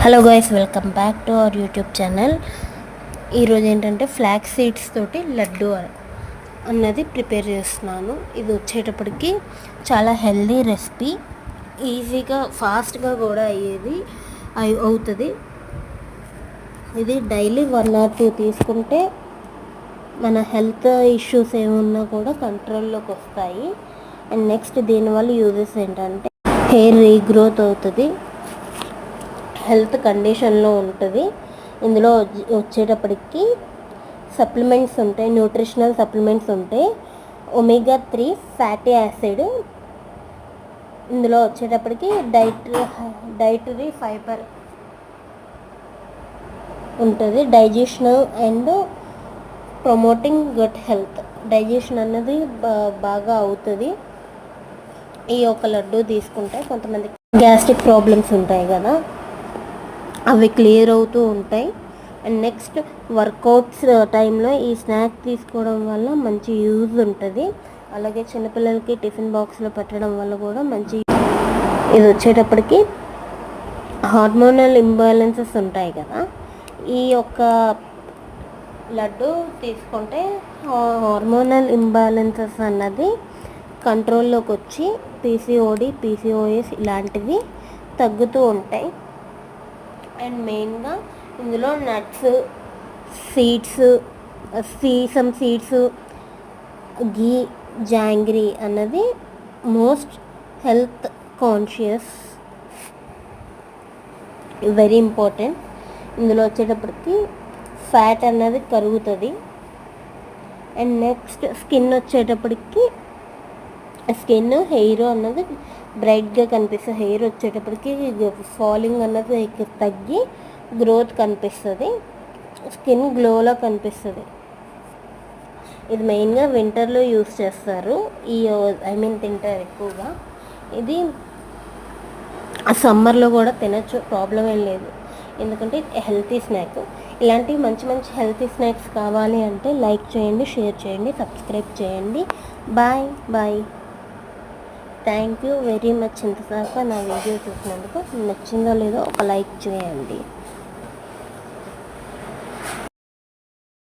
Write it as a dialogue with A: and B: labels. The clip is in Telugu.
A: Hello guys, welcome back to our YouTube channel. ఈరోజు ఏంటంటే ఫ్లాక్స్ సీడ్స్ తోటి లడ్డు అన్నది ప్రిపేర్ చేస్తున్నాను. ఇది వచ్చేటప్పటికి చాలా హెల్దీ రెసిపీ, ఈజీగా ఫాస్ట్గా కూడా అవుతుంది. ఇది డైలీ 1 or 2 తీసుకుంటే మన హెల్త్ ఇష్యూస్ ఏమున్నా కూడా కంట్రోల్లోకి వస్తాయి. అండ్ నెక్స్ట్ దీనివల్ల యూజెస్ ఏంటంటే హెయిర్ రీగ్రోత్ అవుతుంది, హెల్త్ కండిషన్లో ఉంటుంది. ఇందులో వచ్చేటప్పటికి సప్లిమెంట్స్ ఉంటాయి, న్యూట్రిషనల్ సప్లిమెంట్స్ ఉంటాయి. ఒమేగా 3 ఫ్యాటీ యాసిడ్, ఇందులో వచ్చేటప్పటికి డైటరీ ఫైబర్ ఉంటుంది. Digestional and promoting good health, digestion అన్నది బాగా అవుతుంది. ఈ ఒక లడ్డు తీసుకుంటే కొంతమందికి గ్యాస్ట్రిక్ ప్రాబ్లమ్స్ ఉంటాయి కదా, అవి క్లియర్ అవుతూ ఉంటాయి. అండ్ నెక్స్ట్ వర్కౌట్స్ టైంలో ఈ స్నాక్ తీసుకోవడం వల్ల మంచి యూజ్ ఉంటుంది. అలాగే చిన్నపిల్లలకి టిఫిన్ బాక్స్లో పెట్టడం వల్ల కూడా మంచి. ఇది వచ్చేటప్పటికి హార్మోనల్ ఇంబ్యాలెన్సెస్ ఉంటాయి కదా, ఈ యొక్క లడ్డు తీసుకుంటే హార్మోనల్ ఇంబ్యాలెన్సెస్ అన్నది కంట్రోల్లోకి వచ్చి పీసీఓడి, పీసీఓఎస్ ఇలాంటివి తగ్గుతూ ఉంటాయి. అండ్ మెయిన్గా ఇందులో నట్స్, సీడ్స్, సీసమ్ సీడ్స్, గీ, జాంగ్రీ అన్నది most health conscious, very important. ఇందులో వచ్చేటప్పటికి ఫ్యాట్ అన్నది కరుగుతుంది. అండ్ నెక్స్ట్ స్కిన్ వచ్చేటప్పటికి హెయిర్ అన్నది బ్రైట్గా కనిపిస్తుంది. హెయిర్ వచ్చేటప్పటికి ఫాలింగ్ అన్నది తగ్గి గ్రోత్ కనిపిస్తుంది, స్కిన్ గ్లోలో కనిపిస్తుంది. ఇది మెయిన్గా వింటర్లో యూస్ చేస్తారు, తింటారు ఎక్కువగా. ఇది సమ్మర్లో కూడా తినచ్చు, ప్రాబ్లం ఏం లేదు, ఎందుకంటే హెల్తీ స్నాక్. ఇలాంటి మంచి మంచి హెల్తీ స్నాక్స్ కావాలి అంటే లైక్ చేయండి, షేర్ చేయండి, సబ్స్క్రైబ్ చేయండి. Bye bye. Thank you very much. ఇంతదాకా నా వీడియో చూసినందుకు. నచ్చిందో లేదో ఒక లైక్ చేయండి.